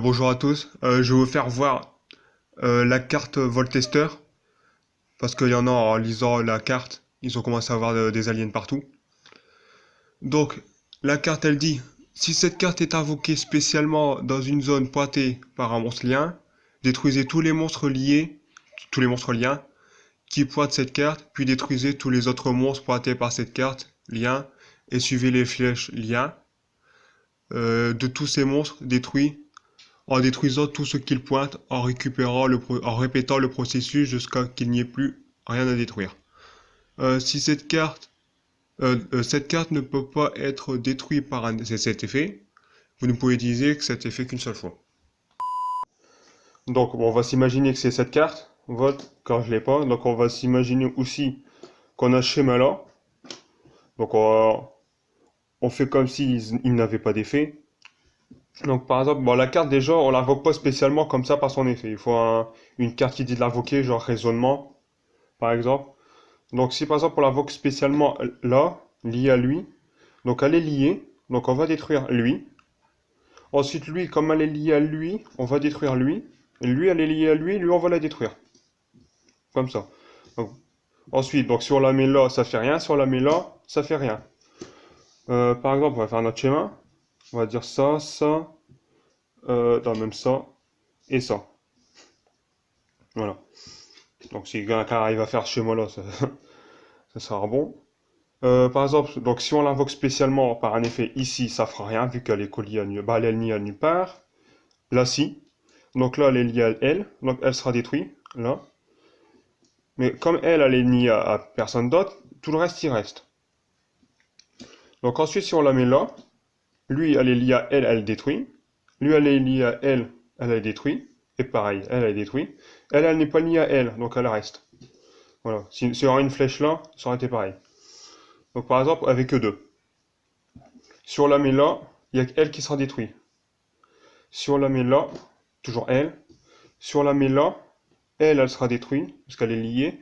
Bonjour à tous. Je vais vous faire voir la carte Voltester parce qu'il y en a en lisant la carte, ils ont commencé à avoir des aliens partout. Donc la carte elle dit si cette carte est invoquée spécialement dans une zone pointée par un monstre lien, détruisez tous les monstres liens qui pointent cette carte, puis détruisez tous les autres monstres pointés par cette carte lien et suivez les flèches liens de tous ces monstres détruits en détruisant tout ce qu'il pointe, en répétant le processus jusqu'à qu'il n'y ait plus rien à détruire. Si cette carte ne peut pas être détruite par cet effet, vous ne pouvez utiliser que cet effet qu'une seule fois. Donc bon, on va s'imaginer que c'est cette carte, vote, quand je l'ai pas, donc on va s'imaginer aussi qu'on a ce schéma là, donc on fait comme s'il n'avait pas d'effet. Donc par exemple, bon, la carte déjà, on l'invoque pas spécialement comme ça par son effet. Il faut une carte qui dit de l'invoquer, genre raisonnement, par exemple. Donc si par exemple on l'invoque spécialement là, lié à lui, donc elle est liée, donc on va détruire lui. Ensuite lui, comme elle est liée à lui, on va détruire lui. Et lui, elle est liée à lui, on va la détruire. Comme ça. Donc, ensuite, donc si on la met là, ça fait rien. Si on la met là, ça fait rien. Par exemple, on va faire notre schéma. On va dire ça, ça, non, même ça, et ça. Voilà. Donc si quelqu'un arrive à faire ce schéma-là, ça sera bon. Par exemple, donc si on l'invoque spécialement par un effet ici, ça fera rien vu qu'elle est collée à nulle, elle est liée à nulle part. Là, si. Donc là, elle est liée à elle, donc elle sera détruite, là. Mais comme elle est liée à personne d'autre, tout le reste, il reste. Donc ensuite, si on la met là, lui, elle est liée à elle, elle détruit. Lui, elle est liée à elle, elle est détruite. Et pareil, elle est détruite. Elle n'est pas liée à elle, donc elle reste. Voilà. Si il y aurait une flèche là, ça aurait été pareil. Donc par exemple, avec eux deux. Si on la met là, il n'y a qu'elle qui sera détruite. Si on la met là, toujours elle. Si on la met là, elle sera détruite, parce qu'elle est liée.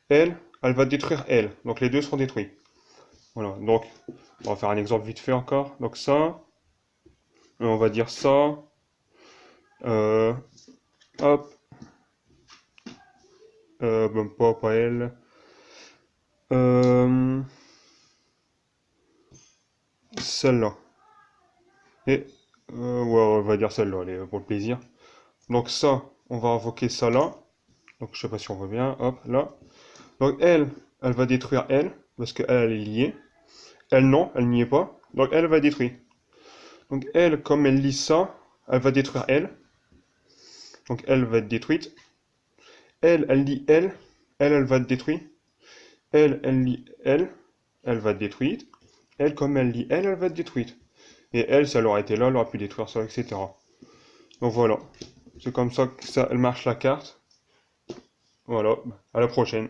Elle va détruire elle. Donc les deux seront détruits. Voilà, donc on va faire un exemple vite fait encore. Donc ça, et on va dire ça. Hop. Bon, pas elle. Celle-là. Et ouais, on va dire celle-là, allez, pour le plaisir. Donc ça, on va invoquer ça là. Donc je sais pas si on voit bien. Hop, là. Donc elle va détruire elle, parce qu'elle est liée. Elle non, elle n'y est pas. Donc elle va détruire. Donc elle, comme elle lit ça, elle va détruire elle. Donc elle va être détruite. Elle lit elle va être détruite. Elle lit elle va être détruite. Elle, comme elle lit elle va être détruite. Et elle, si elle aurait été là, elle aurait pu détruire ça, etc. Donc voilà. C'est comme ça que ça, elle marche la carte. Voilà. À la prochaine.